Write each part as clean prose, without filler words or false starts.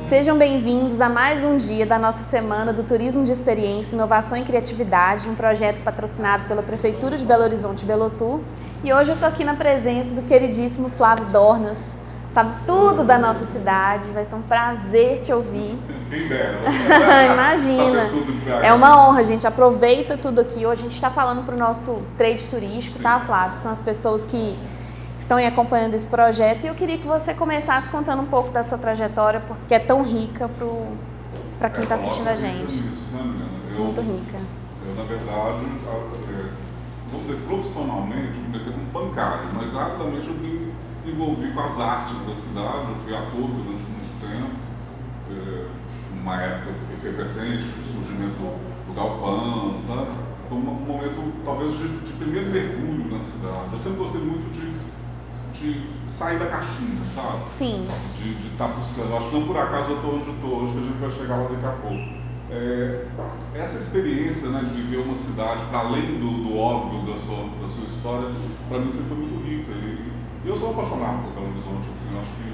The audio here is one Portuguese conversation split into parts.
Sejam bem-vindos a mais um dia da nossa Semana do Turismo de Experiência, Inovação e Criatividade, um projeto patrocinado pela Prefeitura de Belo Horizonte, Belotur. E hoje eu estou aqui na presença do queridíssimo Flávio Dornas, sabe tudo da nossa cidade, vai ser um prazer te ouvir. Quem dera. Imagina, é uma honra, gente, aproveita tudo aqui. Hoje a gente está falando para o nosso trade turístico, tá, Flávio? São as pessoas que estão aí acompanhando esse projeto e eu queria que você começasse contando um pouco da sua trajetória, porque é tão rica para quem está assistindo a gente. Isso, né, Milena? Muito rica. Eu, na verdade, vamos dizer, profissionalmente, comecei como bancário, mas rapidamente eu me envolvi com as artes da cidade. Eu fui ator durante muito tempo, numa época efervescente, de surgimento do galpão, sabe? Foi um momento, talvez, de primeiro mergulho na cidade. Eu sempre gostei muito de sair da caixinha, sabe? Sim. De estar buscando. Acho que não por acaso eu estou onde estou hoje, que a gente vai chegar lá daqui a pouco. Essa experiência, né, de viver uma cidade para além do óbvio da sua história, para mim sempre foi muito rica. E eu sou apaixonado por Belo Horizonte, assim, eu acho que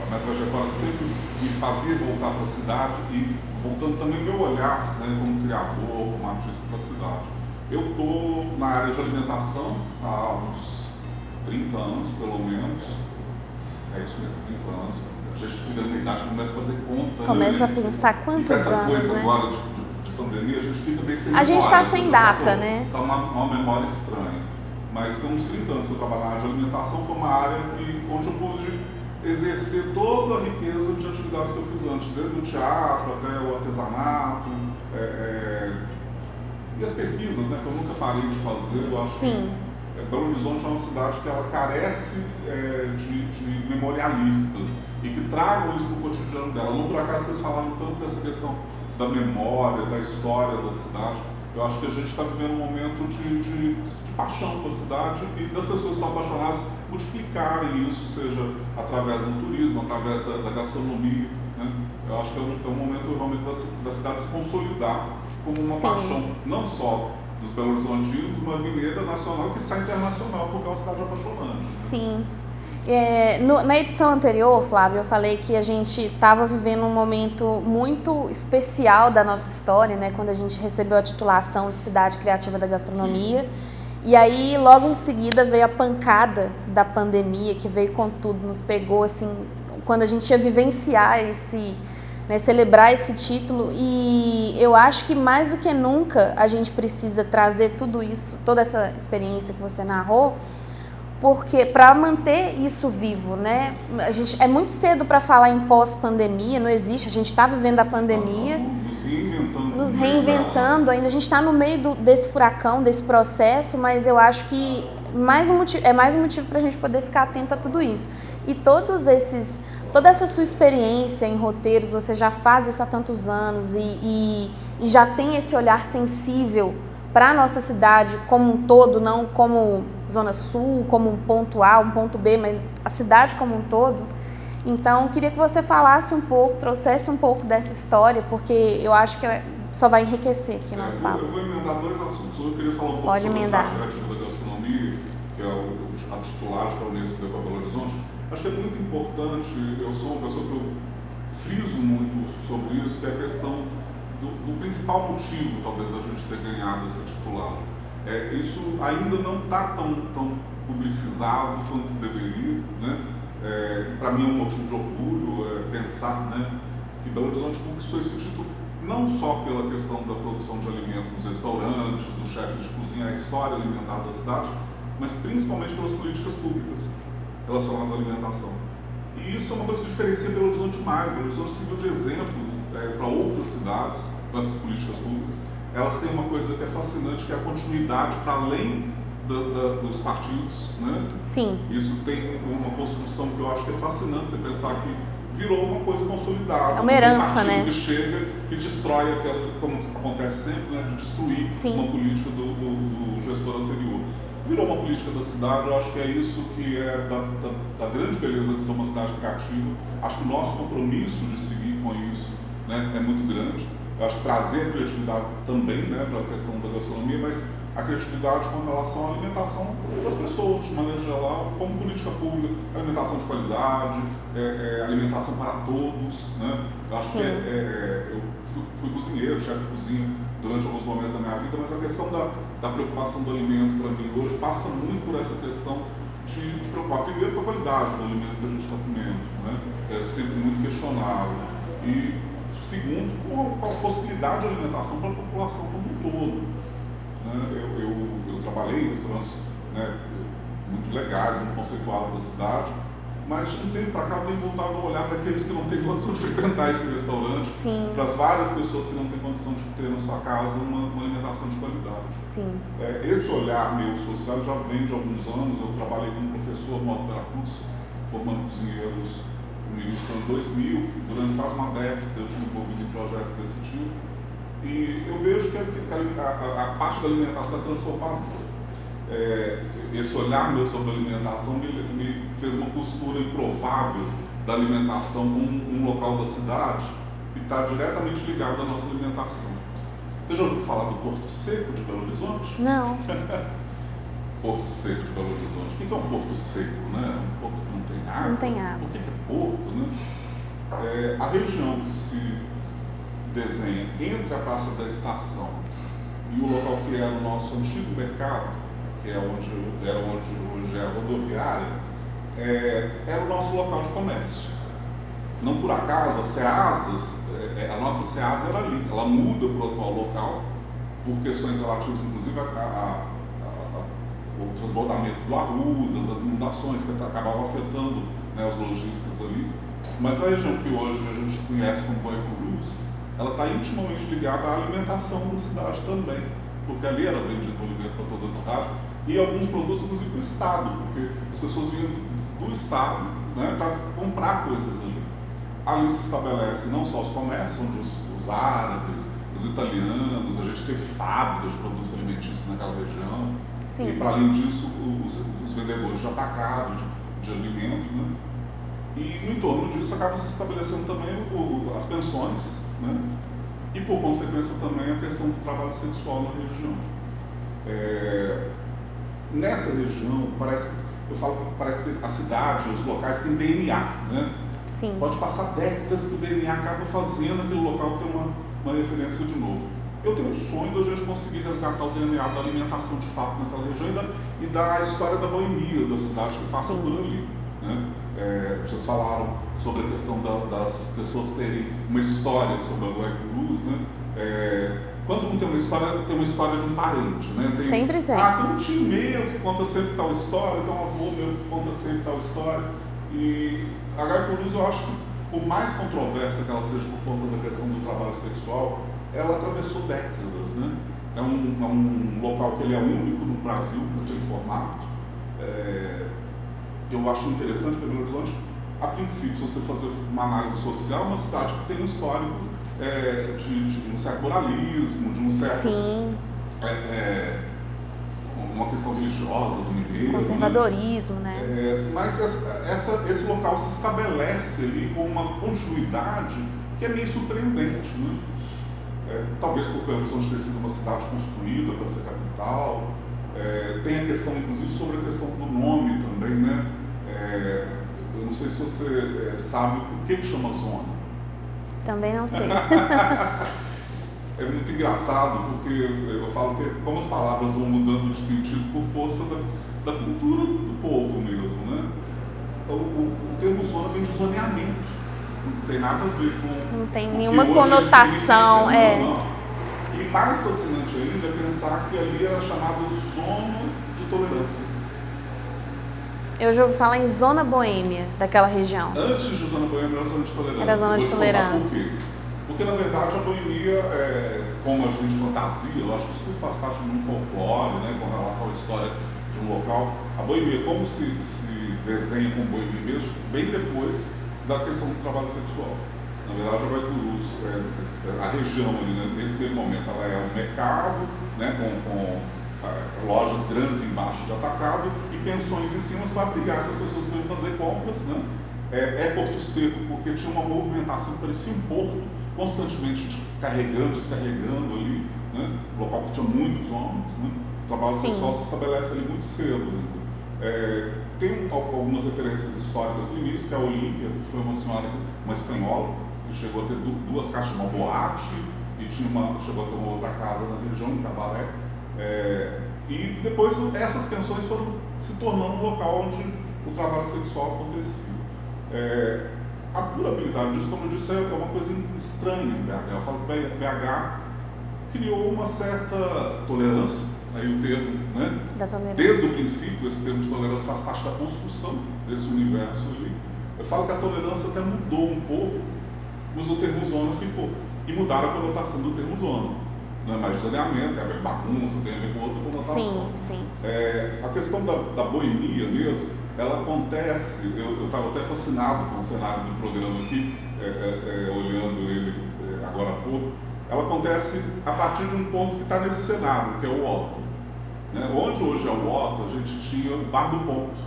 a minha trajetória sempre me fazia voltar para a cidade e voltando também meu olhar, né, como criador, como artista para a cidade. Eu estou na área de alimentação há uns 30 anos, pelo menos. É isso mesmo, 30 anos. A gente fica na idade, começa a fazer conta. Começa né? a pensar quantos essa anos, coisa né? agora de pandemia, a gente fica bem sem A gente está memória, sem data, né? Está uma memória estranha. Mas tem uns 30 anos que eu trabalho na área de alimentação, foi uma área onde eu pude exercer toda a riqueza de atividades que eu fiz antes, desde o teatro até o artesanato, e as pesquisas, né, que eu nunca parei de fazer. Eu acho Sim. que Belo Horizonte é uma cidade que ela carece de memorialistas e que tragam isso para o cotidiano dela. Não por acaso vocês falaram tanto dessa questão da memória, da história da cidade. Eu acho que a gente está vivendo um momento de paixão pela cidade e das pessoas que são apaixonadas multiplicarem isso, seja através do turismo, através da gastronomia. Né? Eu acho que é um momento realmente da cidade se consolidar como uma Sim. paixão, não só dos Belo Horizontinos, uma mineira nacional que sai internacional, porque é uma cidade apaixonante. Né? Sim. Na edição anterior, Flávio, eu falei que a gente estava vivendo um momento muito especial da nossa história, né? Quando a gente recebeu a titulação de Cidade Criativa da Gastronomia. E aí, logo em seguida, veio a pancada da pandemia, que veio com tudo, nos pegou, assim, quando a gente ia vivenciar celebrar esse título. E eu acho que mais do que nunca a gente precisa trazer tudo isso, toda essa experiência que você narrou, porque para manter isso vivo, né? É muito cedo para falar em pós-pandemia, não existe, a gente está vivendo a pandemia, nos reinventando ainda, a gente está no meio desse furacão, desse processo, mas eu acho que é mais um motivo para a gente poder ficar atento a tudo isso. E toda essa sua experiência em roteiros, você já faz isso há tantos anos e já tem esse olhar sensível para a nossa cidade como um todo, não como Zona Sul, como um ponto A, um ponto B, mas a cidade como um todo. Então, queria que você falasse um pouco, trouxesse um pouco dessa história, porque eu acho que só vai enriquecer aqui o nosso papo. Eu vou emendar dois assuntos. Eu queria falar um pouco sobre a Cidade Criativa da Gastronomia, que é a titulagem da Unesco para Belo Horizonte. Acho que é muito importante, eu sou uma pessoa que eu friso muito sobre isso, que é a questão do principal motivo, talvez, da gente ter ganhado essa titulagem. Isso ainda não está tão publicizado quanto deveria, né? Para mim é um motivo de orgulho pensar, né, que Belo Horizonte conquistou esse título não só pela questão da produção de alimentos nos restaurantes, dos chefes de cozinha, a história alimentar da cidade, mas principalmente pelas políticas públicas relacionadas à alimentação. E isso é uma coisa que diferencia Belo Horizonte mais. Belo Horizonte serviu de exemplo para outras cidades dessas políticas públicas. Elas têm uma coisa que é fascinante, que é a continuidade para além dos partidos, né? Sim. Isso tem uma construção que eu acho que é fascinante, você pensar que virou uma coisa consolidada. É uma herança, né? Que chega, que destrói aquela, como acontece sempre, né? De destruir uma política do gestor anterior. Virou uma política da cidade. Eu acho que é isso que é da grande beleza de ser uma cidade criativa. Acho que o nosso compromisso de seguir com isso, né, é muito grande. Eu acho que trazer a criatividade também, né, para a questão da gastronomia, mas a a criatividade com relação à alimentação das pessoas, de maneira geral, como política pública, alimentação de qualidade, alimentação para todos, né? Eu acho que eu fui cozinheiro, chefe de cozinha durante alguns momentos da minha vida, mas a questão da preocupação do alimento para mim hoje passa muito por essa questão de preocupar primeiro com a qualidade do alimento que a gente está comendo, né? É sempre muito questionável. E segundo, com a possibilidade de alimentação para a população como um todo. Eu trabalhei em restaurantes, né, muito legais, muito conceituados da cidade, mas de um tempo para cá eu tenho voltado a olhar para aqueles que não têm condição de frequentar esse restaurante, para as várias pessoas que não têm condição de ter na sua casa uma alimentação de qualidade. Sim. Esse olhar meu social já vem de alguns anos. Eu trabalhei como professor no Alto Veracruz, formando cozinheiros no início do ano 2000, durante quase uma década eu tive envolvido em projetos desse tipo, e eu vejo que a parte da alimentação é transformadora. Esse olhar meu sobre a alimentação me fez uma postura improvável da alimentação como um local da cidade que está diretamente ligado à nossa alimentação. Você já ouviu falar do Porto Seco de Belo Horizonte? Não. Porto Seco de Belo Horizonte. O que é um porto seco, né? Um porto que não tem água. Não tem água. Por que é porto, né? A região que se desenha entre a Praça da Estação e o local que era o nosso antigo mercado, que é onde hoje é a rodoviária, era o nosso local de comércio. Não por acaso, a nossa Ceasa era ali. Ela muda para o atual local por questões relativas, inclusive, o transbordamento do Arrudas, as inundações que acabavam afetando, né, os lojistas ali. Mas a região que hoje a gente conhece como Guaicurus, ela está intimamente ligada à alimentação da cidade também, porque ali era vendido alimento para toda a cidade e alguns produtos, inclusive, para o Estado, porque as pessoas vinham do Estado, né, para comprar coisas ali. Ali se estabelece não só os comércios, onde os árabes, os italianos, a gente teve fábricas de produtos alimentícios naquela região. Sim. E, para além disso, os vendedores de atacado, de alimento, né? E, no entorno disso, acaba se estabelecendo também as pensões, né? E, por consequência, também a questão do trabalho sexual na região. Nessa região, parece que a cidade, os locais têm DNA, né? Sim. Pode passar décadas que o DNA acaba fazendo aquele local ter uma referência de novo. Eu tenho um sonho de a gente conseguir resgatar o DNA da alimentação de fato naquela região e da história da boemia da cidade que passa por ali, né? Vocês falaram sobre a questão das pessoas terem uma história sobre a Guaicurus, né? Quando não tem uma história de um parente, né? Sempre tem. Tem um tio meu que conta sempre tal história, tem um avô meu que conta sempre tal história. E a Guaicurus, eu acho que, por mais controversa que ela seja por conta da questão do trabalho sexual, ela atravessou décadas, né? É um local que ele é único no Brasil, naquele formato. Eu acho interessante que Belo Horizonte, a princípio, se você fazer uma análise social, é uma cidade que tem um histórico de um certo moralismo, de um certo... Sim. Uma questão religiosa do mineiro. Conservadorismo, né? Mas esse local se estabelece ali com uma continuidade que é meio surpreendente, né? Talvez por Belo Horizonte ter sido uma cidade construída para ser capital. Tem a questão, inclusive, sobre a questão do nome também, né? Eu não sei se você sabe por que chama zona. Também não sei. É muito engraçado, porque eu falo que como as palavras vão mudando de sentido por força da cultura do povo mesmo, né? O termo zona vem de zoneamento. Não tem nada a ver com... Não tem nenhuma conotação. Não. E mais fascinante ainda é pensar que ali era chamado zona de tolerância. Eu já ouvi falar em zona boêmia daquela região. Antes de zona boêmia era zona de tolerância. Era zona de tolerância. Por quê? Porque, na verdade, a boemia, como a gente fantasia, eu acho que isso tudo faz parte de um folclore, né, com relação à história de um local. A boemia, como se desenha como boemia mesmo, bem depois da questão do trabalho sexual. Na verdade, a Guaicurus, a região ali, né, nesse primeiro momento, ela é um mercado, né, com lojas grandes embaixo de atacado e pensões em cima para abrigar essas pessoas que vão fazer compras, né? Porto Seco, porque tinha uma movimentação que parecia um porto, constantemente carregando, descarregando ali, né? Um local que tinha muitos homens, né? trabalho sexual se estabelece ali muito cedo. Tem algumas referências históricas do início, que é a Olímpia, que foi uma senhora, uma espanhola, que chegou a ter duas caixas de uma boate e chegou a ter uma outra casa na região, em Cabaré. E depois essas pensões foram se tornando um local onde o trabalho sexual acontecia. A durabilidade disso, como eu disse, é uma coisa estranha em BH. Eu falo que BH criou uma certa tolerância, aí o termo, né? Da tolerância. Desde o princípio, esse termo de tolerância faz parte da construção desse universo ali. Eu falo que a tolerância até mudou um pouco, mas o termo zona ficou. E mudaram a conotação do termo zona. Não é mais zoneamento, é a ver bagunça, tem a ver com outra conotação. Sim. A questão da boemia mesmo, ela acontece, eu estava até fascinado com o cenário do programa aqui, olhando ele agora há pouco. Ela acontece a partir de um ponto que está nesse cenário, que é o Horto. Né? Onde hoje é o Horto, a gente tinha o Bar do Ponto.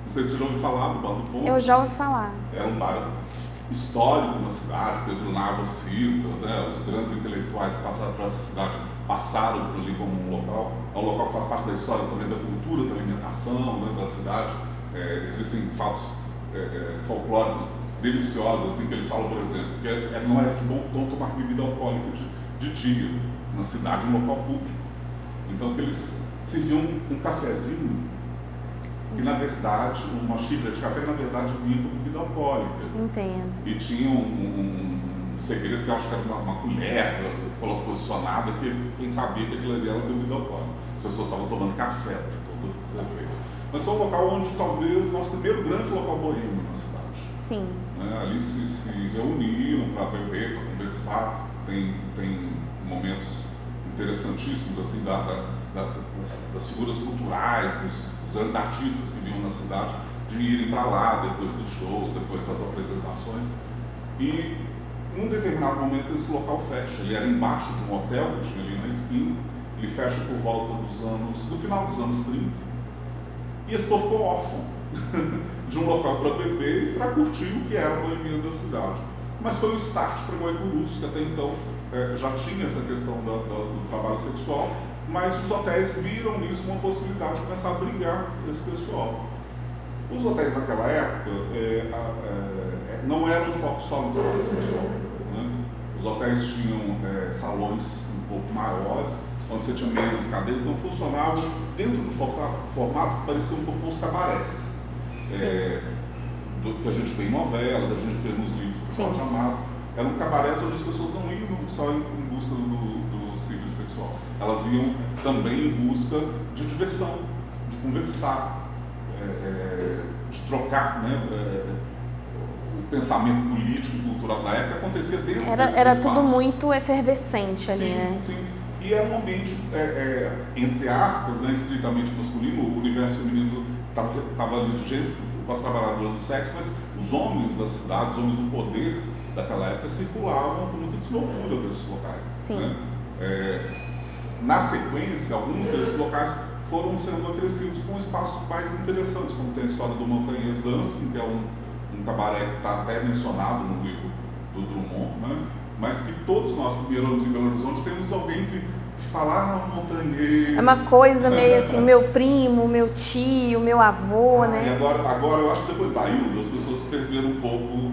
Não sei se você já ouviu falar do Bar do Ponto. Eu já ouvi falar. Era um bar histórico na cidade, Pedro Nava cita, né? Os grandes intelectuais que passaram por essa cidade passaram por ali como um local. É um local que faz parte da história também da cultura, da alimentação, né? Da cidade. Existem fatos folclóricos deliciosos, assim, que eles falam, por exemplo, que não é de bom tom tomar bebida alcoólica de dia, na cidade, em local público. Então, que eles serviam um cafezinho, que na verdade, uma xícara de café, na verdade, vinha com bebida alcoólica. Entendo. E tinha um segredo, que eu acho que era uma colher posicionada, que quem sabia que aquilo ali era bebida alcoólica. As pessoas estavam tomando café, para todos os efeitos. Mas foi um local onde, talvez, nosso primeiro grande local boêmio na cidade. Sim. Ali se reuniam para beber, para conversar. Tem momentos interessantíssimos assim, das figuras culturais, dos grandes artistas que vinham na cidade, de irem para lá depois dos shows, depois das apresentações. E num determinado momento esse local fecha. Ele era embaixo de um hotel que tinha ali na esquina. Ele fecha por volta do final dos anos 30. E esse povo ficou órfão de um local para beber e para curtir o que era a boemia da cidade. Mas foi o start para Guaicurus, que até então já tinha essa questão do trabalho sexual, mas os hotéis viram nisso uma possibilidade de começar a brigar esse pessoal. Os hotéis naquela época não eram foco só no trabalho sexual. Né? Os hotéis tinham salões um pouco maiores, onde você tinha mesas e cadeiras, então funcionavam dentro do formato que parecia um pouco os cabarés. Que a gente vê em novela, que a gente vê nos livros do Paulo Amado. Eram cabarés onde as pessoas não iam só em busca do serviço sexual. Elas iam também em busca de diversão, de conversar, de trocar, né? O pensamento político e cultural da época acontecia dentro desses Era espaços. tudo muito efervescente ali, né? Sim. E era um ambiente, entre aspas, né, estritamente masculino. O universo feminino estava ali do jeito com as trabalhadoras do sexo, mas os homens da cidade, os homens do poder daquela época circulavam com muita desenvoltura desses locais. Sim. Né? Na sequência, alguns desses locais foram sendo acrescidos com espaços mais interessantes, como tem a história do Montanhês Dancing, que é um cabaré que está até mencionado no livro do Drummond, né? Mas que todos nós que moramos em Belo Horizonte temos alguém que fala Montanhês. É uma coisa meio assim, meu primo, meu tio, meu avô, né? E agora eu acho que depois da Hilda as pessoas perderam um pouco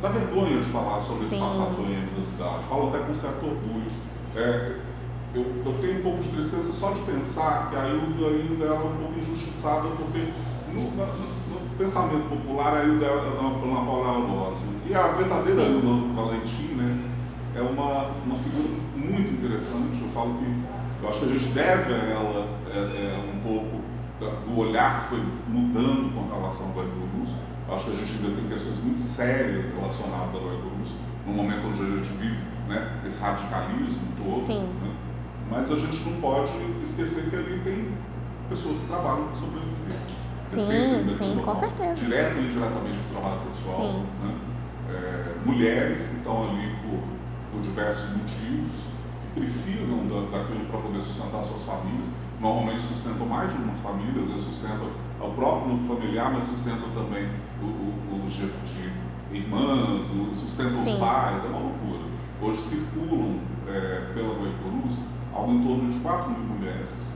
da vergonha de falar sobre esse passado boêmio da cidade. Falo até com certo orgulho. Eu tenho um pouco de tristeza só de pensar que a Hilda ainda é um pouco injustiçada, porque no pensamento popular a Hilda é uma Paula Aulósio. E a verdadeira Hilda Valentim, né, é uma figura muito interessante. Eu falo que eu acho que a gente deve a ela um pouco do olhar que foi mudando com relação ao Guaicurus. Eu acho que a gente ainda tem questões muito sérias relacionadas ao Guaicurus, no momento onde a gente vive, né, esse radicalismo todo. Sim. Né? Mas a gente não pode esquecer que ali tem pessoas que trabalham para sobreviver. Sim, com certeza. Direto e indiretamente do trabalho sexual. Sim. Né? Mulheres que estão ali por diversos motivos, que precisam daquilo para poder sustentar suas famílias. Normalmente sustentam mais de uma família, às vezes sustentam o próprio núcleo familiar, mas sustentam também os de irmãs, sustentam os pais. É uma loucura. Hoje circulam pela Guaicurus algo em torno de 4.000 mulheres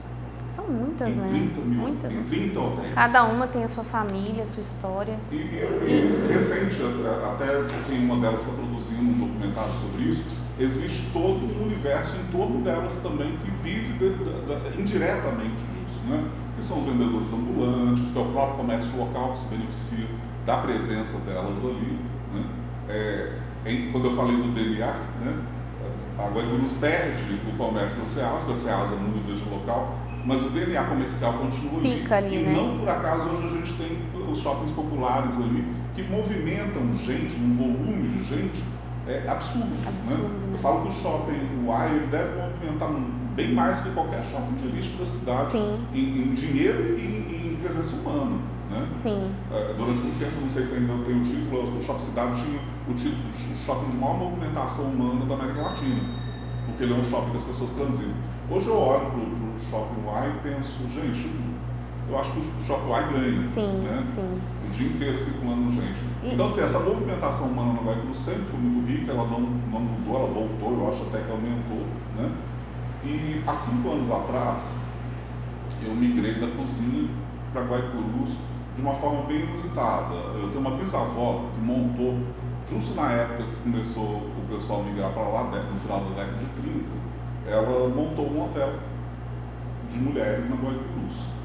São muitas, né? 30 mil, muitas. Em 30 hotéis. Cada uma tem a sua família, a sua história. E recente, até porque uma delas está produzindo um documentário sobre isso, existe todo um universo em torno delas também que vive indiretamente disso, né? Que são os vendedores ambulantes, que é o próprio comércio local que se beneficia da presença delas ali, né? Quando eu falei do DNA, né? A Guaicurus perde o comércio da Ceasa, porque a Ceasa muda de local, mas o DNA comercial continua ali, e né? não por acaso hoje a gente tem os shoppings populares ali que movimentam gente, um volume de gente absurdo, né? Eu falo que o shopping Uai, ele deve movimentar bem mais que qualquer shopping de lixo da cidade em dinheiro e em presença humana, né? Sim. Durante muito tempo, não sei se ainda tem o título, o Shopping Cidade tinha o título de shopping de maior movimentação humana da América Latina, porque ele é um shopping que as pessoas transitam. Hoje eu olho para o Shopping Uai e penso, gente, eu acho que o Shopping Uai ganha, né? O dia inteiro circulando gente. Então, assim, essa movimentação humana na Guaicurus sempre foi muito rica, ela não mudou, ela voltou, eu acho até que aumentou, né? E há 5 anos atrás, eu migrei da cozinha para Guaicurus de uma forma bem inusitada. Eu tenho uma bisavó que montou, justo na época que começou o pessoal a migrar para lá, no final da década de 30, ela montou um hotel de mulheres na Guaicurus.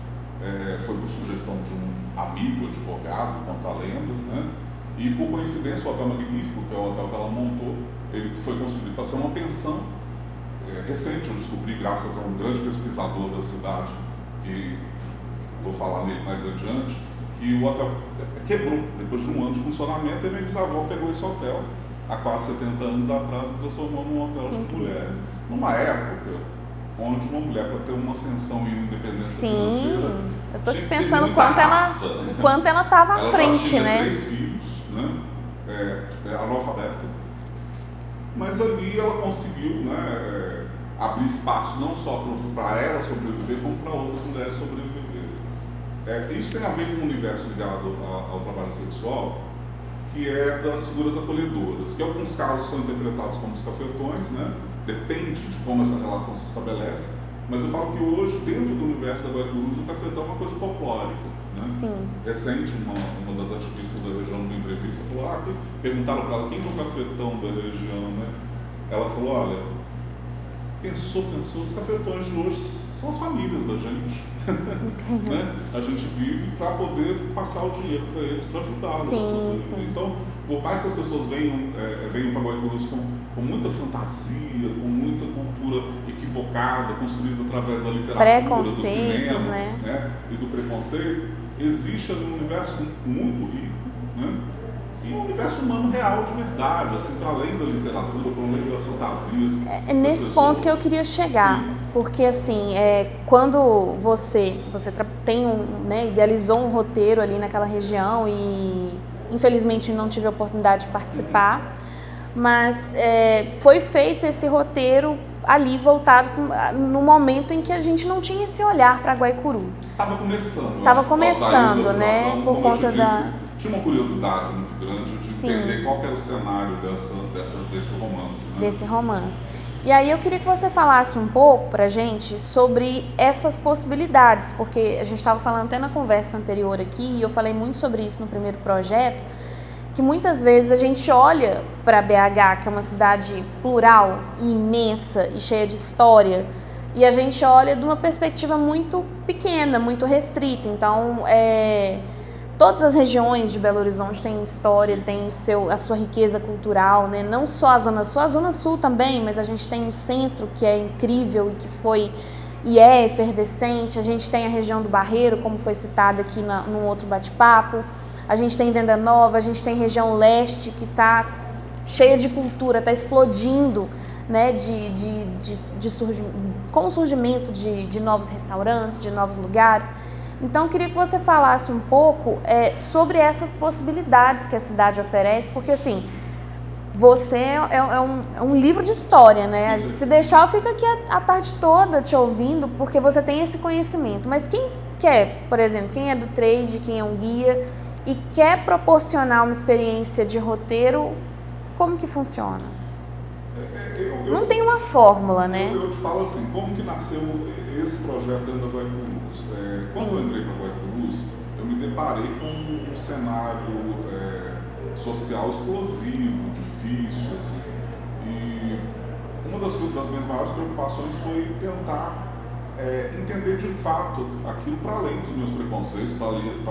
Foi por sugestão de um amigo, advogado, conta a lenda, né? E por coincidência, o Hotel Magnífico, que é o hotel que ela montou, ele foi construído para ser uma pensão. Recente, eu descobri, graças a um grande pesquisador da cidade, que vou falar nele mais adiante, que o hotel quebrou depois de um ano de funcionamento, e minha bisavó pegou esse hotel há quase 70 anos atrás e transformou num hotel de mulheres. Numa época onde uma mulher, para ter uma ascensão e uma independência financeira, eu estou aqui pensando o quanto ela estava à frente, né? Ela tinha 3 filhos, né? Analfabeta. Mas ali ela conseguiu, né, abrir espaço não só para ela sobreviver, como para outras mulheres sobreviverem. Isso tem a ver com um universo ligado ao trabalho sexual, que é das figuras acolhedoras, que em alguns casos são interpretados como os cafetões, né? Depende de como essa relação se estabelece, mas eu falo que hoje, dentro do universo da Guaicurus, o cafetão é uma coisa folclórica, né? Recente, uma das ativistas da região, numa entrevista, falou, perguntaram para ela quem é o cafetão da região, né? Ela falou, olha, pensou, os cafetões de hoje são as famílias da gente. Né? A gente vive para poder passar o dinheiro para eles, para ajudá-los. Então, por mais que as pessoas venham para Guaicurus com muita fantasia, com muita cultura equivocada, construída através da literatura, do cinema, né? E do preconceito, existe ali um universo muito rico, né? E um universo humano real, de verdade, assim, para além da literatura, para além das fantasias. É nesse ponto que eu queria chegar, porque assim, quando você idealizou um roteiro ali naquela região e infelizmente não tive a oportunidade de participar, mas foi feito esse roteiro ali voltado no momento em que a gente não tinha esse olhar para Guaicurus. Estava começando, né? Por conta tinha uma curiosidade muito grande de entender qual era o cenário desse romance. Né? Desse romance. E aí eu queria que você falasse um pouco pra gente sobre essas possibilidades, porque a gente estava falando até na conversa anterior aqui, e eu falei muito sobre isso no primeiro projeto, que muitas vezes a gente olha para BH, que é uma cidade plural e imensa e cheia de história, e a gente olha de uma perspectiva muito pequena, muito restrita. Então, todas as regiões de Belo Horizonte têm história, têm a sua riqueza cultural, né? Não só a Zona Sul também, mas a gente tem o centro, que é incrível e que foi e é efervescente. A gente tem a região do Barreiro, como foi citada aqui num outro bate-papo. A gente tem Venda Nova, a gente tem região leste, que está cheia de cultura, está explodindo, né? Com o surgimento de novos restaurantes, de novos lugares. Então, eu queria que você falasse um pouco sobre essas possibilidades que a cidade oferece, porque, assim, você é um livro de história, né? Se deixar, eu fico aqui a tarde toda te ouvindo, porque você tem esse conhecimento. Mas quem quer, por exemplo, quem é do trade, quem é um guia e quer proporcionar uma experiência de roteiro, como que funciona? Não tem uma fórmula, né? Eu te falo assim, como que nasceu esse projeto dentro da Guaicurus. Quando eu entrei para a Guaicurus, eu me deparei com um cenário social explosivo, difícil, assim. E uma das minhas maiores preocupações foi tentar entender de fato aquilo para além dos meus preconceitos, para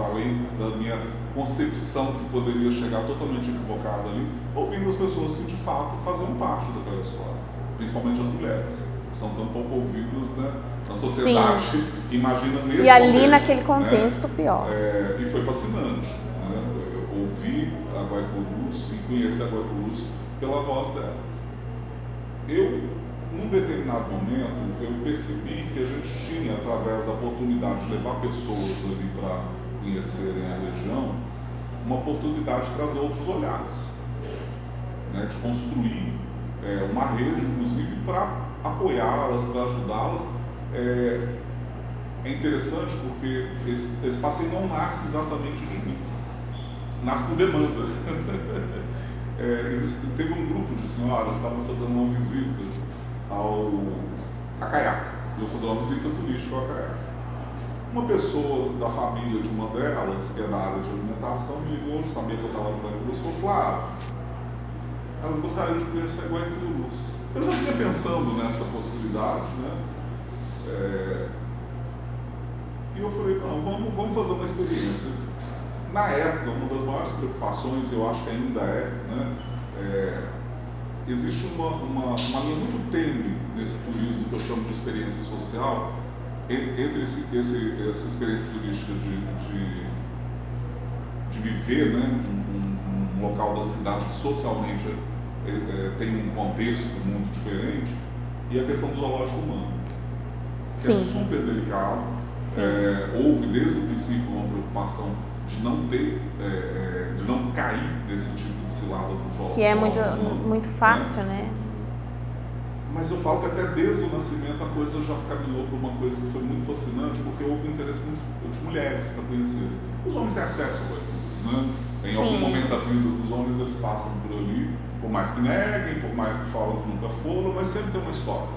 além da minha concepção que poderia chegar totalmente equivocada ali, ouvindo as pessoas que de fato faziam parte daquela história, principalmente as mulheres, que são tão pouco ouvidas, né, na sociedade. Sim. Imagina nesse e ali contexto, naquele contexto, né, pior. E foi fascinante, né, eu ouvir a Guaicurus e conhecer a Guaicurus pela voz delas. Num determinado momento, eu percebi que a gente tinha, através da oportunidade de levar pessoas ali para conhecerem a região, uma oportunidade de trazer outros olhares, né, de construir uma rede, inclusive, para apoiá-las, para ajudá-las. É interessante porque esse passeio não nasce exatamente de mim, nasce por demanda. Teve um grupo de senhoras que estavam fazendo uma visita a Caiaca. Eu vou fazer uma visita turística ao Caiaca. Uma pessoa da família de uma delas, que é da área de alimentação, me ligou, sabia que eu estava no Guaicurus, falou: Flávio, elas gostariam de conhecer Guaicurus. Eu já vinha pensando nessa possibilidade, né? E eu falei: não, vamos fazer uma experiência. Na época, uma das maiores preocupações, eu acho que ainda né? Existe uma linha muito tênue nesse turismo que eu chamo de experiência social, entre essa experiência turística de viver, né, um local da cidade que socialmente tem um contexto muito diferente, e a questão do zoológico humano, que é super delicado. Houve desde o princípio uma preocupação de não ter, de não cair nesse tipo de cilada do jogo. Que é muito fácil, né? Mas eu falo que até desde o nascimento a coisa já caminhou para uma coisa que foi muito fascinante, porque houve um interesse muito de mulheres para conhecer. Os homens têm acesso ao Guaicurus, né? Em algum momento da vida dos homens eles passam por ali, por mais que neguem, por mais que falam que nunca foram, mas sempre tem uma história.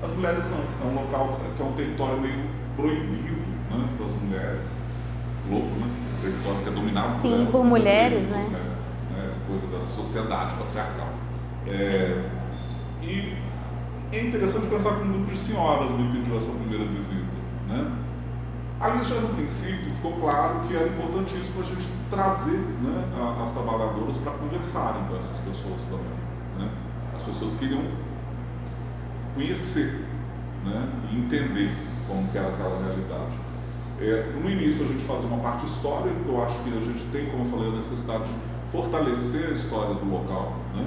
As mulheres não, é um local que é um território meio proibido, né, para as mulheres. Louco, né? Um território que é dominado por mulheres, né? Coisa da sociedade patriarcal. E é interessante pensar que um grupo de senhoras me pediu essa primeira visita, né? Ali já no princípio ficou claro que era importantíssimo a gente trazer, né, as trabalhadoras para conversarem com essas pessoas também, né? As pessoas queriam conhecer, né, e entender como que era aquela realidade. No início a gente fazia uma parte histórica, porque eu acho que a gente tem, como eu falei, a necessidade de fortalecer a história do local, né?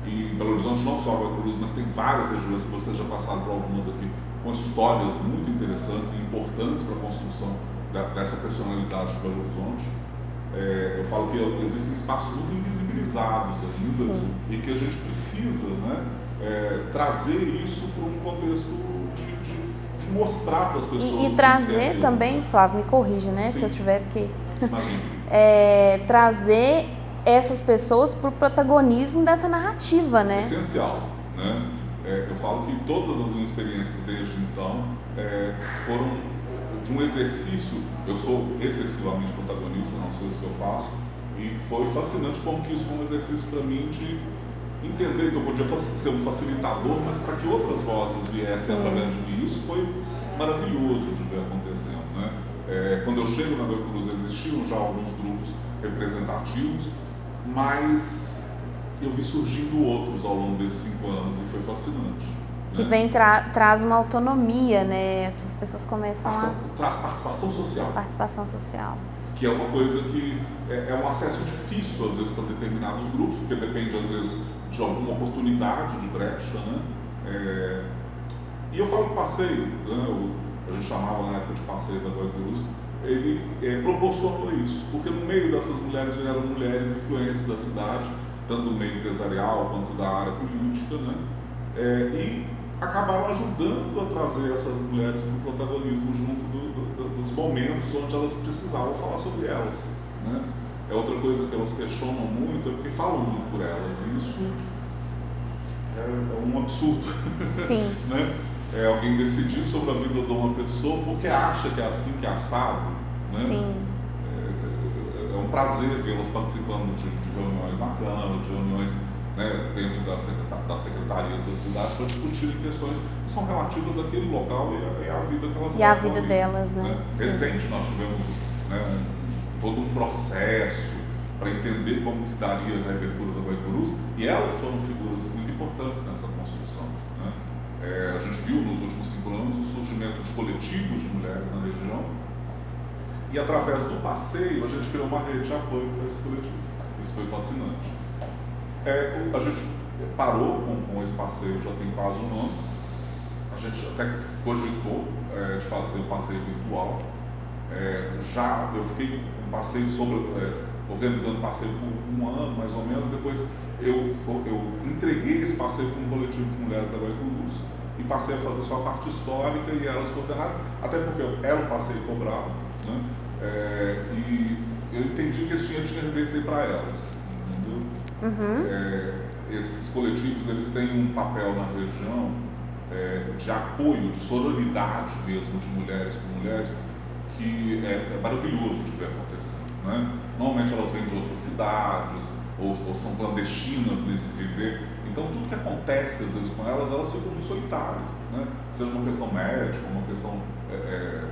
E em Belo Horizonte não só a Guaicurus, mas tem várias regiões que vocês já passaram por algumas aqui, com histórias muito interessantes e importantes para a construção dessa personalidade de Belo Horizonte. Eu falo que existem espaços muito invisibilizados ainda e que a gente precisa, né, trazer isso para um contexto de mostrar para as pessoas. E trazer também, Flávio, me corrija, né, se eu tiver, porque trazer essas pessoas para o protagonismo dessa narrativa, né? Essencial, né? Eu falo que todas as minhas experiências desde então foram de um exercício. Eu sou excessivamente protagonista nas coisas que eu faço, e foi fascinante como que isso foi um exercício para mim de entender que eu podia ser um facilitador, mas para que outras vozes viessem através de mim. Isso foi maravilhoso de ver acontecendo, né? Quando eu chego na Guaicurus existiam já alguns grupos representativos, mas eu vi surgindo outros ao longo desses 5 anos e foi fascinante. Que vem traz uma autonomia, né? Essas pessoas começam traz participação social. Participação social. Que é uma coisa que é um acesso difícil às vezes para determinados grupos, porque depende às vezes de alguma oportunidade de brecha, né? E eu falo que passeio, né? A gente chamava na época de passeio da Guaicurus, ele proporcionou isso, porque no meio dessas mulheres vieram mulheres influentes da cidade, tanto do meio empresarial quanto da área política, né? E acabaram ajudando a trazer essas mulheres para o protagonismo junto dos momentos onde elas precisavam falar sobre elas, né? Outra coisa que elas questionam muito é porque falam muito por elas, e isso é um absurdo. Sim. Né? alguém decidir sobre a vida de uma pessoa porque acha que é assim, que é assado, né? Sim. É um prazer vê-las participando de reuniões na Câmara, de reuniões, né, dentro das secretarias da cidade para discutir questões que são relativas àquele local e à vida que elas levam. E à vida delas, né? Recente nós tivemos, né, todo um processo para entender como se daria a reabertura da Guaicurus, e elas foram figuras muito importantes nessa construção, né? A gente viu nos últimos 5 anos o surgimento de coletivos de mulheres na região, e através do passeio a gente criou uma rede de apoio para esse coletivo. Isso foi fascinante. A gente parou com esse passeio já tem quase um ano. A gente até cogitou de fazer o passeio virtual. Eu fiquei com passeio organizando passeio por 1 ano, mais ou menos. Depois eu entreguei esse passeio para um coletivo de mulheres da Guaicurus e passei a fazer só a parte histórica e elas coordenaram, até porque era um passeio cobrado, né? E eu entendi que esse dinheiro tinha que reverter para elas, entendeu? Uhum. Esses coletivos, eles têm um papel na região de apoio, de sororidade mesmo de mulheres com mulheres, que é maravilhoso de ver acontecendo, né? Normalmente elas vêm de outras cidades ou são clandestinas nesse viver, então tudo que acontece às vezes com elas ficam muito solitárias, né? Seja uma questão médica, uma questão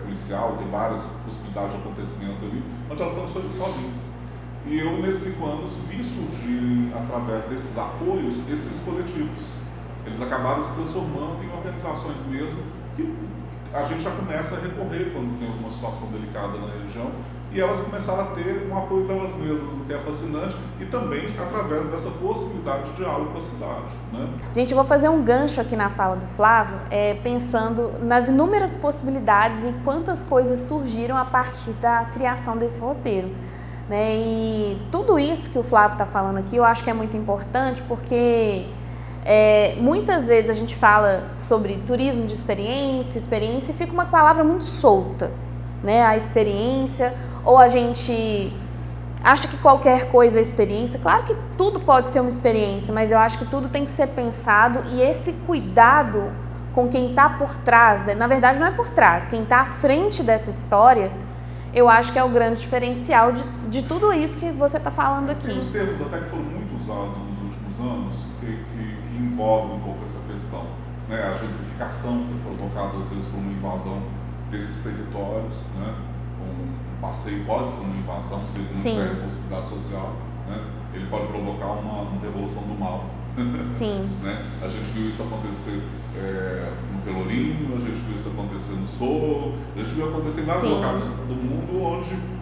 policial, tem várias possibilidades de acontecimentos ali, onde elas estão sozinhas. E eu, nesses 5 anos, vi surgir, através desses apoios, esses coletivos. Eles acabaram se transformando em organizações mesmo, que a gente já começa a recorrer quando tem alguma situação delicada na região, e elas começaram a ter um apoio delas mesmas, o que é fascinante, e também através dessa possibilidade de diálogo com a cidade, né? Gente, eu vou fazer um gancho aqui na fala do Flávio, pensando nas inúmeras possibilidades e quantas coisas surgiram a partir da criação desse roteiro, né? E tudo isso que o Flávio está falando aqui, eu acho que é muito importante, porque muitas vezes a gente fala sobre turismo de experiência, e fica uma palavra muito solta, né? A experiência, ou a gente acha que qualquer coisa é experiência. Claro que tudo pode ser uma experiência, mas eu acho que tudo tem que ser pensado, e esse cuidado com quem está por trás, na verdade não é por trás, quem está à frente dessa história, eu acho que é o grande diferencial de tudo isso que você está falando aqui. Tem uns termos até que foram muito usados nos últimos anos que envolvem um pouco essa questão, né? A gentrificação, que é provocada às vezes por uma invasão desses territórios, né? Um passeio pode ser uma invasão, se não tiver responsabilidade social, né? Ele pode provocar uma revolução do mal. Sim. Né? A gente viu isso acontecer no Pelourinho, a gente viu isso acontecer no Sul, a gente viu acontecer em vários locais do mundo onde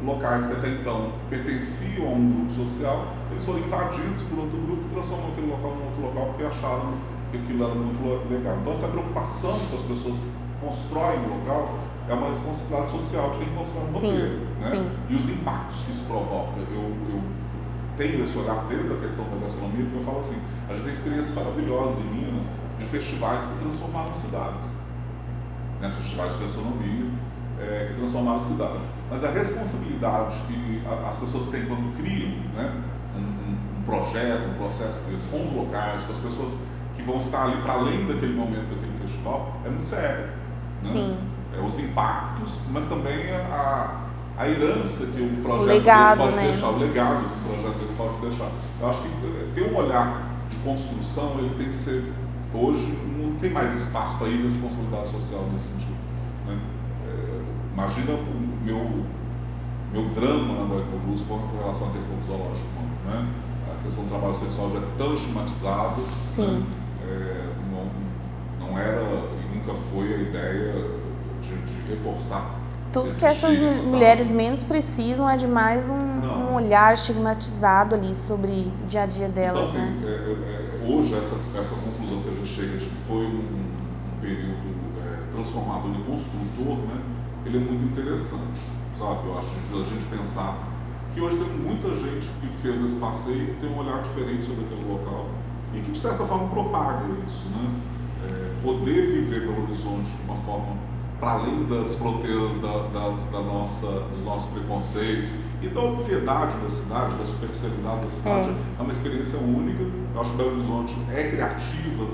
locais que até então pertenciam a um grupo social, eles foram invadidos por outro grupo que transformou aquele local num outro local porque acharam que aquilo era muito legal. Então essa preocupação que as pessoas constroem o local é uma responsabilidade social de quem constrói um roteiro, né? Sim. E os impactos que isso provoca. Eu tenho esse olhar desde a questão da gastronomia, porque eu falo assim, a gente tem experiências maravilhosas em Minas de festivais que transformaram cidades, né? Festivais de gastronomia que transformaram cidades. Mas a responsabilidade que as pessoas têm quando criam, né, um projeto, um processo desse, com os locais, com as pessoas que vão estar ali para além daquele momento, daquele festival, é muito sério, né? Sim. Os impactos, mas também a herança que o projeto legado, desse pode né? deixar, o legado que o projeto desse pode deixar. Eu acho que ter um olhar de construção, ele tem que ser, hoje, não tem mais espaço para ir responsabilidade social nesse sentido, né? Imagina o meu drama na Guaicurus com relação à questão do zoológico, né? A questão do trabalho sexual já é tão estigmatizado. Sim. Né? Não era e nunca foi a ideia de reforçar. Tudo que essas mulheres menos precisam é de mais um olhar estigmatizado ali sobre o dia a dia delas. Então, assim, né? Hoje, essa conclusão que a gente chega de que foi um período transformador e construtor, né? Ele é muito interessante, sabe? Eu acho a gente pensar que hoje tem muita gente que fez esse passeio que tem um olhar diferente sobre aquele local e que, de certa forma, propaga isso, né? Poder viver Belo Horizonte de uma forma para além das fronteiras dos nossos preconceitos e da obviedade da cidade, da superficialidade da cidade, é uma experiência única. Eu acho que Belo Horizonte é criativa,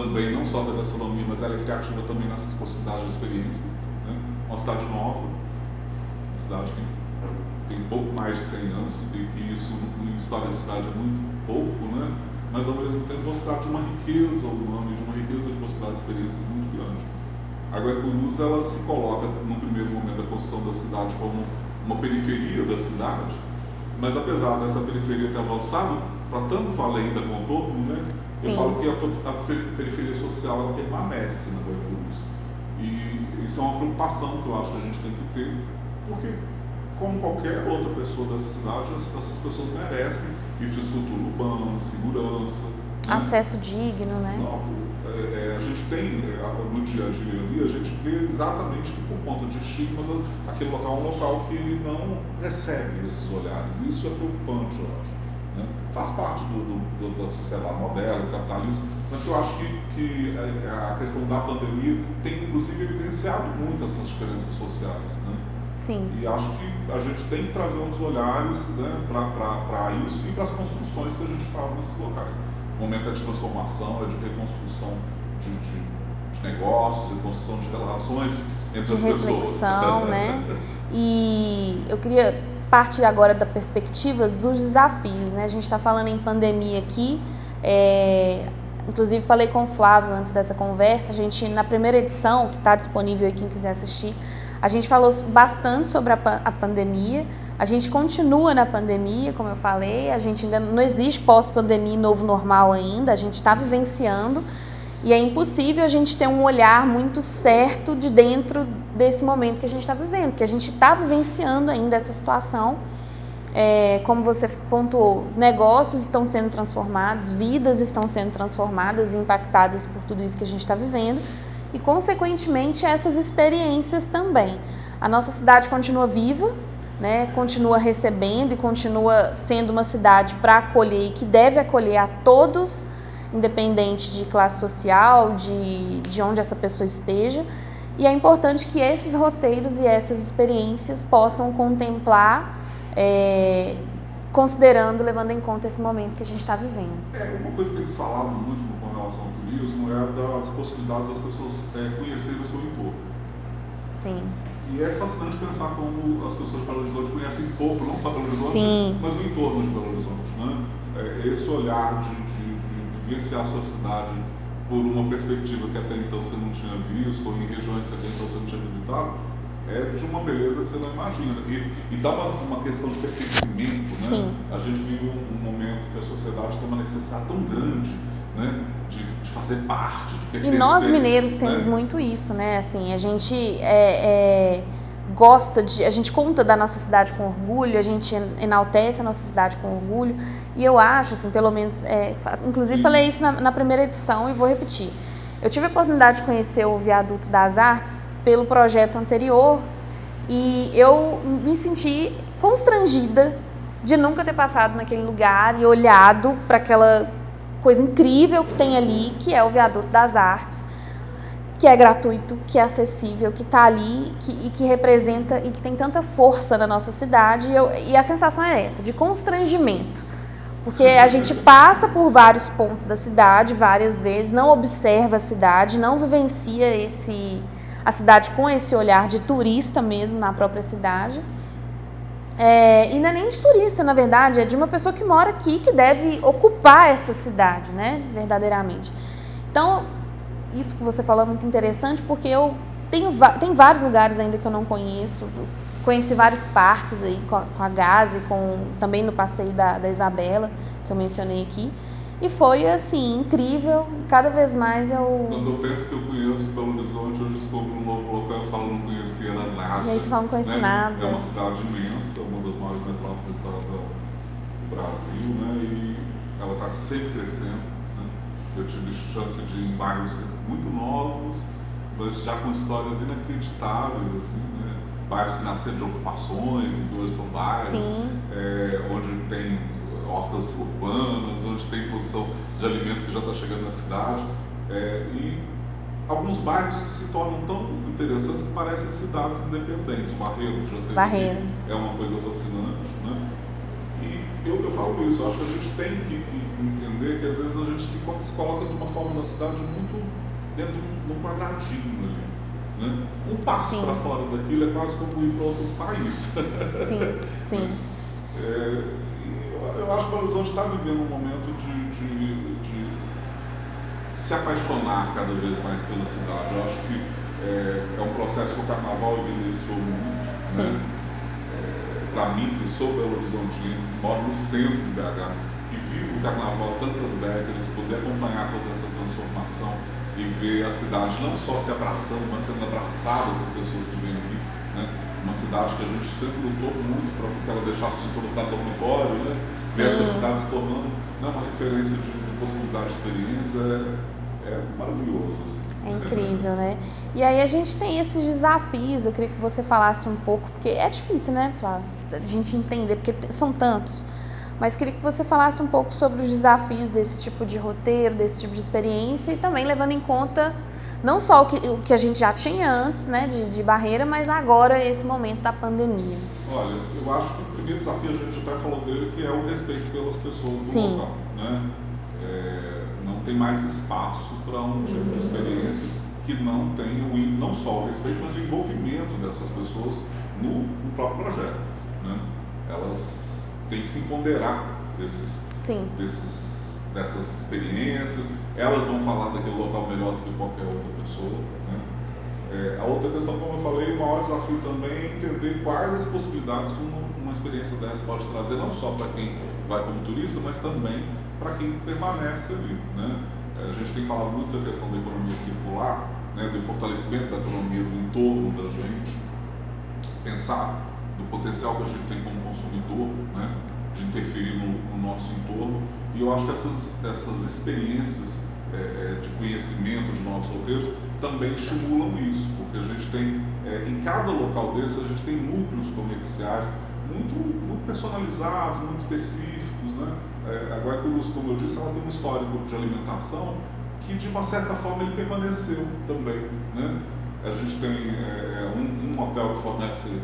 também, não só da gastronomia, mas ela é criativa também nessas possibilidades de experiência, né? Uma cidade nova, uma cidade que tem pouco mais de 100 anos, e que isso em história de cidade é muito pouco, né? Mas ao mesmo tempo uma cidade de uma riqueza urbana e de uma riqueza de possibilidades de experiências muito grande. A Guarulhos, ela se coloca no primeiro momento da construção da cidade como uma periferia da cidade, mas apesar dessa periferia ter avançado para tanto além da contorno, né? Sim. Eu falo que a periferia social ela permanece na Guarulhos. E isso é uma preocupação que eu acho que a gente tem que ter, porque como qualquer outra pessoa dessa cidade, essas pessoas merecem infraestrutura urbana, segurança, né? Acesso digno, né? Não, a gente tem, no dia a dia ali, a gente vê exatamente que por conta de estigmas, aquele local é um local que ele não recebe esses olhares. Isso é preocupante, eu acho, né? Faz parte da sociedade moderna, do capitalismo, mas eu acho que a questão da pandemia tem, inclusive, evidenciado muito essas diferenças sociais, né? Sim. E acho que a gente tem que trazer uns olhares, né, para isso e para as construções que a gente faz nesses locais. O momento é de transformação, é de reconstrução de negócios, de construção de relações entre as pessoas. De reflexão, né? E eu queria partir agora da perspectiva dos desafios, né? A gente está falando em pandemia aqui, inclusive falei com o Flávio antes dessa conversa, a gente na primeira edição, que está disponível aí quem quiser assistir, a gente falou bastante sobre a pandemia, a gente continua na pandemia, como eu falei, a gente ainda não existe pós-pandemia novo normal ainda, a gente está vivenciando e é impossível a gente ter um olhar muito certo de dentro desse momento que a gente está vivendo, porque a gente está vivenciando ainda essa situação, como você pontuou, negócios estão sendo transformados, vidas estão sendo transformadas e impactadas por tudo isso que a gente está vivendo, e, consequentemente, essas experiências também. A nossa cidade continua viva, né? Continua recebendo e continua sendo uma cidade para acolher e que deve acolher a todos, independente de classe social, de onde essa pessoa esteja. E é importante que esses roteiros e essas experiências possam contemplar, considerando, levando em conta esse momento que a gente está vivendo. Uma coisa que tem se falado muito com relação ao turismo é das possibilidades das pessoas conhecerem o seu entorno. Sim. E é fascinante pensar como as pessoas de Belo Horizonte conhecem pouco, não só Belo Horizonte, Sim. mas o entorno de Belo Horizonte, né? Esse olhar de vivenciar a sua cidade por uma perspectiva que até então você não tinha visto, ou em regiões que até então você não tinha visitado, é de uma beleza que você não imagina. E dá uma questão de pertencimento, né? Sim. A gente vive um momento que a sociedade tem uma necessidade tão grande, né, de fazer parte, de pertencer. E nós mineiros temos, né, muito isso, né? Assim, a gente gosta a gente conta da nossa cidade com orgulho, a gente enaltece a nossa cidade com orgulho. E eu acho, assim, pelo menos, inclusive falei isso na primeira edição e vou repetir. Eu tive a oportunidade de conhecer o Viaduto das Artes pelo projeto anterior e eu me senti constrangida de nunca ter passado naquele lugar e olhado para aquela coisa incrível que tem ali, que é o Viaduto das Artes, que é gratuito, que é acessível, que está ali e que representa e que tem tanta força na nossa cidade. E a sensação é essa, de constrangimento. Porque a gente passa por vários pontos da cidade, várias vezes, não observa a cidade, não vivencia a cidade com esse olhar de turista mesmo na própria cidade. E não é nem de turista, na verdade, é de uma pessoa que mora aqui, que deve ocupar essa cidade, né, verdadeiramente. Então, isso que você falou é muito interessante, porque tem vários lugares ainda que eu não conheço. Conheci vários parques aí com a Gazi, também no passeio da Isabela, que eu mencionei aqui. E foi, assim, incrível. E cada vez mais Quando eu penso que eu conheço Belo Horizonte, eu descubro um novo local, eu falo não conhecia nada. E aí você fala, não conheço nada. É uma cidade imensa, uma das maiores metrópoles do Brasil, né? E ela está sempre crescendo, né? Eu tive chance de ir em bairros muito novos, mas já com histórias inacreditáveis, assim, né? Bairros que nasceram de ocupações e hoje são bairros onde tem hortas urbanas, onde tem produção de alimento que já está chegando na cidade, e alguns bairros que se tornam tão interessantes que parecem cidades independentes. O Barreiro já teve, é uma coisa fascinante, né? E eu falo isso, eu acho que a gente tem que entender que às vezes a gente se coloca de uma forma da cidade muito dentro de um quadradinho ali. Né? Um passo para fora daquilo é quase como ir para outro país. Sim, sim. Eu acho que o Belo Horizonte está vivendo um momento de se apaixonar cada vez mais pela cidade. Eu acho que é um processo que o Carnaval evidenciou muito. Sim. Né? Para mim, que sou Belo Horizontino, moro no centro de BH, que vivo o Carnaval tantas décadas, poder acompanhar toda essa transformação e ver a cidade não só se abraçando, mas sendo abraçada por pessoas que vêm aqui. Né? Uma cidade que a gente sempre lutou muito para que ela deixasse de ser uma cidade dormitório, né? Ver essa cidade se tornando uma referência de possibilidade de experiência é maravilhoso. Assim. É incrível, né? E aí a gente tem esses desafios, eu queria que você falasse um pouco, porque é difícil, né, Flávio, a gente entender, porque são tantos. Mas queria que você falasse um pouco sobre os desafios desse tipo de roteiro, desse tipo de experiência e também levando em conta não só o que a gente já tinha antes, né, de barreira, mas agora esse momento da pandemia. Olha, eu acho que o primeiro desafio, a gente até falou dele, que é o respeito pelas pessoas do local, né? Não tem mais espaço para um tipo de experiência que não tenha não só o respeito, mas o envolvimento dessas pessoas no próprio projeto, né? Elas têm que se empoderar dessas experiências, elas vão falar daquele local melhor do que qualquer outra pessoa, né? A outra questão, como eu falei, o maior desafio também é entender quais as possibilidades que uma experiência dessa pode trazer, não só para quem vai como turista, mas também para quem permanece ali, né? A gente tem falado muito da questão da economia circular, né, do fortalecimento da economia do entorno da gente, pensar do potencial que a gente tem como consumidor, né, de interferir no nosso entorno. E eu acho que essas experiências de conhecimento de novos roteiros também estimulam isso, porque a gente tem, em cada local desse, a gente tem núcleos comerciais muito personalizados, muito específicos, né? A Guaicurus, como eu disse, ela tem um histórico de alimentação que, de uma certa forma, ele permaneceu também, né? A gente tem um hotel que fornece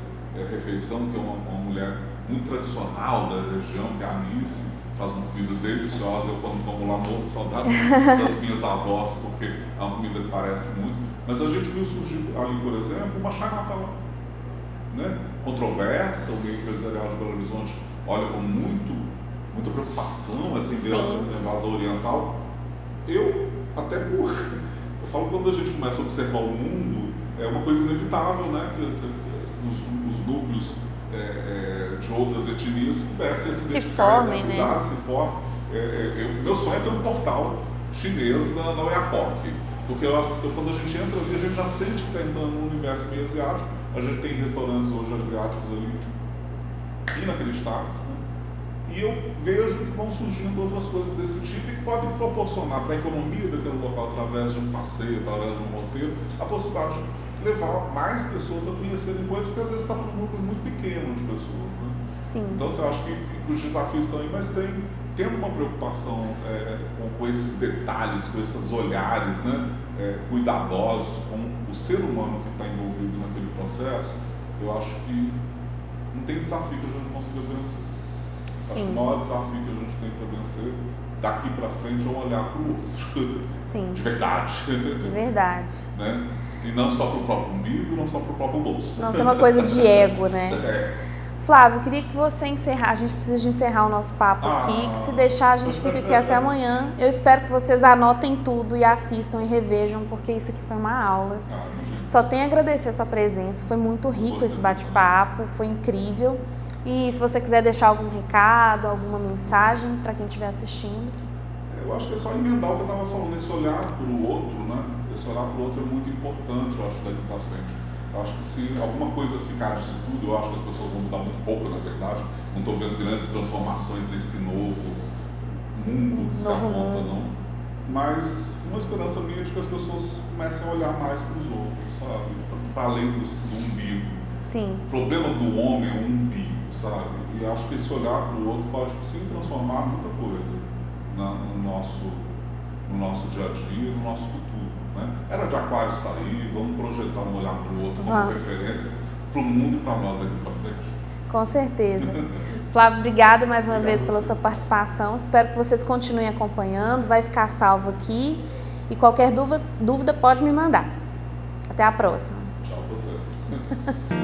refeição, que é uma mulher muito tradicional da região, que é a Anice, faz uma comida deliciosa. Eu, quando como lá, morro de saudade das minhas avós, porque a comida parece muito. Mas a gente viu surgir ali, por exemplo, uma Chinatown, né? Controversa, o meio empresarial de Belo Horizonte olha com muita preocupação essa ideia da invasão oriental. Eu falo que quando a gente começa a observar o mundo, é uma coisa inevitável, né? Os núcleos de outras etnias comecem a se identificar na cidade, se formem. Meu sonho é ter um portal chinês na Oiapoque, porque quando a gente entra ali, a gente já sente que está entrando num universo meio asiático. A gente tem restaurantes hoje asiáticos ali inacreditáveis, né? E eu vejo que vão surgindo outras coisas desse tipo e que podem proporcionar para a economia daquele local, através de um passeio, através de um roteiro, a possibilidade de levar mais pessoas a conhecerem coisas que às vezes está para um grupo muito pequeno de pessoas, né? Sim. Então você acha que os desafios estão aí, mas tendo uma preocupação com esses detalhes, com esses olhares, né, cuidadosos com o ser humano que está envolvido naquele processo, eu acho que não tem desafio que a gente não consiga vencer. Acho que o maior desafio que a gente tem para vencer daqui para frente é um olhar para o outro. Sim. De verdade. De verdade. Né? E não só para o próprio umbigo, não só para o próprio bolso. Não ser uma coisa de ego, né? Flávio, queria que você encerrar, a gente precisa de encerrar o nosso papo aqui, que se deixar a gente fica aqui até amanhã. Eu espero que vocês anotem tudo e assistam e revejam, porque isso aqui foi uma aula. Só tenho a agradecer a sua presença, foi muito rico esse bate-papo, foi incrível. E se você quiser deixar algum recado, alguma mensagem para quem estiver assistindo. Eu acho que é só emendar o que eu estava falando, esse olhar para o outro, né? Esse olhar para o outro é muito importante, eu acho, daqui para frente. Eu acho que se alguma coisa ficar disso tudo, eu acho que as pessoas vão mudar muito pouco, na verdade. Não estou vendo grandes transformações nesse novo mundo que se aponta, não. Mas uma esperança minha é de que as pessoas comecem a olhar mais para os outros, sabe? Para além do umbigo. Sim. O problema do homem é o umbigo, sabe? E acho que esse olhar para o outro pode sim transformar muita coisa no nosso dia a dia, no nosso futuro, né? Era de Aquário estar aí, vamos projetar um olhar para o outro como referência para o mundo e para nós daqui para frente. Com certeza. Flávio, obrigada mais uma vez pela sua participação. Espero que vocês continuem acompanhando. Vai ficar salvo aqui. E qualquer dúvida pode me mandar. Até a próxima. Tchau, vocês.